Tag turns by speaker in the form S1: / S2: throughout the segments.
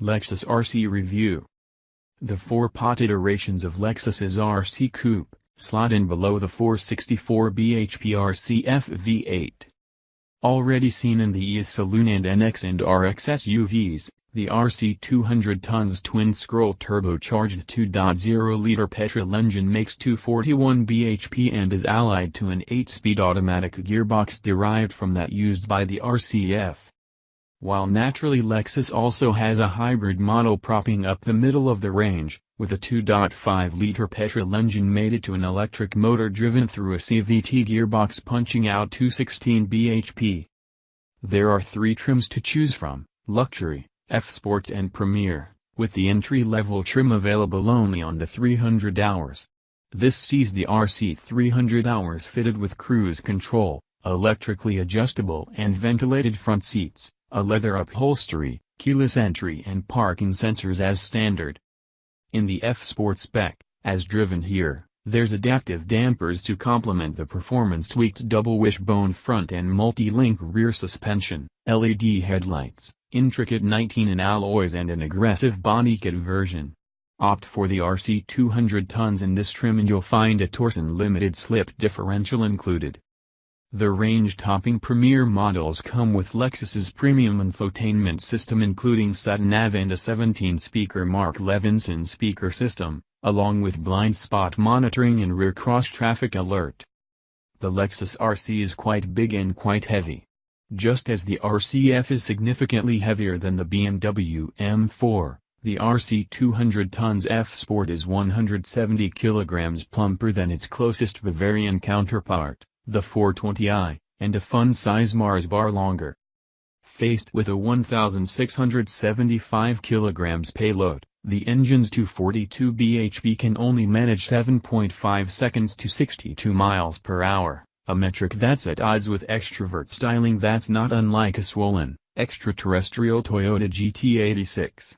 S1: Lexus RC Review. The 4-pot iterations of Lexus's RC Coupe slot in below the 464 bhp RCF V8. Already seen in the ES Saloon and NX and RX SUVs, the RC 200 tons twin-scroll turbocharged 2.0-liter petrol engine makes 241 bhp and is allied to an 8-speed automatic gearbox derived from that used by the RCF. While naturally Lexus also has a hybrid model propping up the middle of the range, with a 2.5-liter petrol engine mated to an electric motor driven through a CVT gearbox punching out 216 bhp. There are 3 trims to choose from: Luxury, F-Sports and Premier, with the entry-level trim available only on the 300 hours. This sees the RC 300 hours fitted with cruise control, electrically adjustable and ventilated front seats, a leather upholstery, keyless entry and parking sensors as standard. In the F-Sport spec, as driven here, there's adaptive dampers to complement the performance-tweaked double wishbone front and multi-link rear suspension, LED headlights, intricate 19-in alloys and an aggressive body kit version. Opt for the RC 200 tons in this trim and you'll find a Torsen limited slip differential included. The range-topping Premier models come with Lexus's premium infotainment system including sat-nav and a 17-speaker Mark Levinson speaker system, along with blind spot monitoring and rear cross-traffic alert. The Lexus RC is quite big and quite heavy. Just as the RCF is significantly heavier than the BMW M4, the RC 200 tons F-Sport is 170 kilograms plumper than its closest Bavarian counterpart, the 420i, and a fun-size Mars bar longer. Faced with a 1,675 kilograms payload, the engine's 242 bhp can only manage 7.5 seconds to 62 miles per hour, a metric that's at odds with extrovert styling that's not unlike a swollen, extraterrestrial Toyota GT86.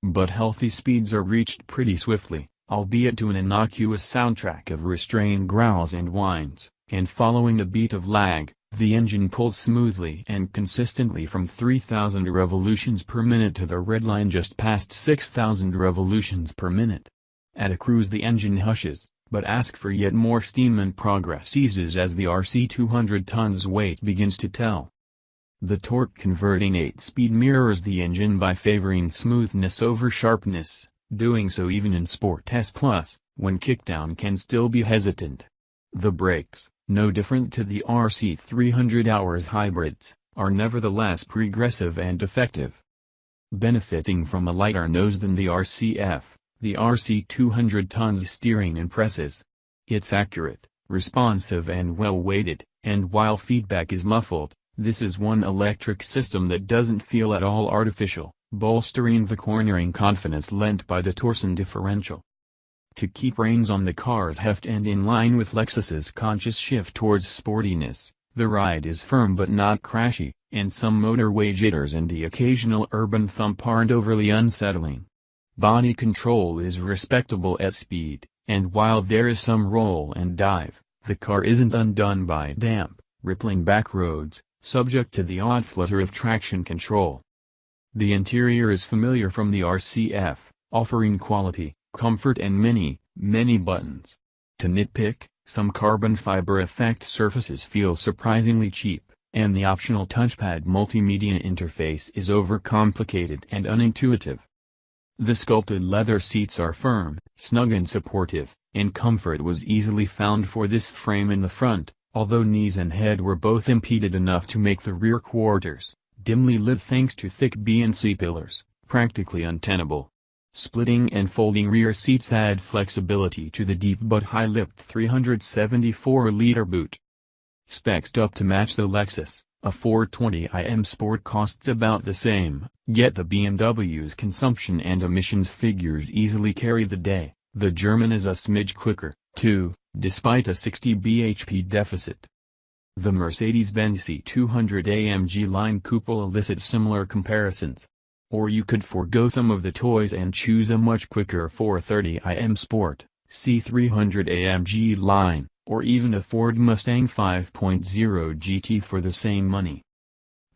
S1: But healthy speeds are reached pretty swiftly, albeit to an innocuous soundtrack of restrained growls and whines. And following a beat of lag, the engine pulls smoothly and consistently from 3,000 revolutions per minute to the red line just past 6,000 revolutions per minute. At a cruise the engine hushes, but asks for yet more steam and progress eases as the RC 200 tons weight begins to tell. The torque-converting 8-speed mirrors the engine by favoring smoothness over sharpness, doing so even in Sport S+, when kickdown can still be hesitant. The brakes, no different to the RC 300 hours hybrids, are nevertheless progressive and effective. Benefiting from a lighter nose than the RCF, the RC 200 tons steering impresses. It's accurate, responsive and well-weighted, and while feedback is muffled, this is one electric system that doesn't feel at all artificial, bolstering the cornering confidence lent by the Torsen differential. To keep reins on the car's heft and in line with Lexus's conscious shift towards sportiness, the ride is firm but not crashy, and some motorway jitters and the occasional urban thump aren't overly unsettling. Body control is respectable at speed, and while there is some roll and dive, the car isn't undone by damp, rippling back roads, subject to the odd flutter of traction control. The interior is familiar from the RCF, offering quality, comfort and many buttons. To nitpick, some carbon fiber effect surfaces feel surprisingly cheap, and the optional touchpad multimedia interface is overcomplicated and unintuitive. The sculpted leather seats are firm, snug and supportive, and comfort was easily found for this frame in the front, although knees and head were both impeded enough to make the rear quarters, dimly lit thanks to thick B and C pillars, practically untenable. Splitting and folding rear seats add flexibility to the deep but high-lipped 374-liter boot. Spec'd up to match the Lexus, a 420i M Sport costs about the same, yet the BMW's consumption and emissions figures easily carry the day. The German is a smidge quicker, too, despite a 60 bhp deficit. The Mercedes-Benz C200 AMG line coupe will elicit similar comparisons. Or you could forego some of the toys and choose a much quicker 430i M Sport, C300 AMG line, or even a Ford Mustang 5.0 GT for the same money.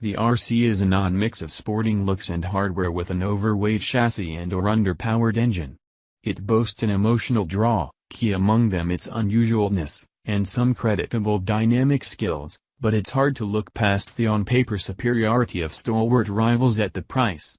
S1: The RC is an odd mix of sporting looks and hardware with an overweight chassis and or underpowered engine. It boasts an emotional draw, key among them its unusualness, and some creditable dynamic skills, but it's hard to look past the on-paper superiority of stalwart rivals at the price.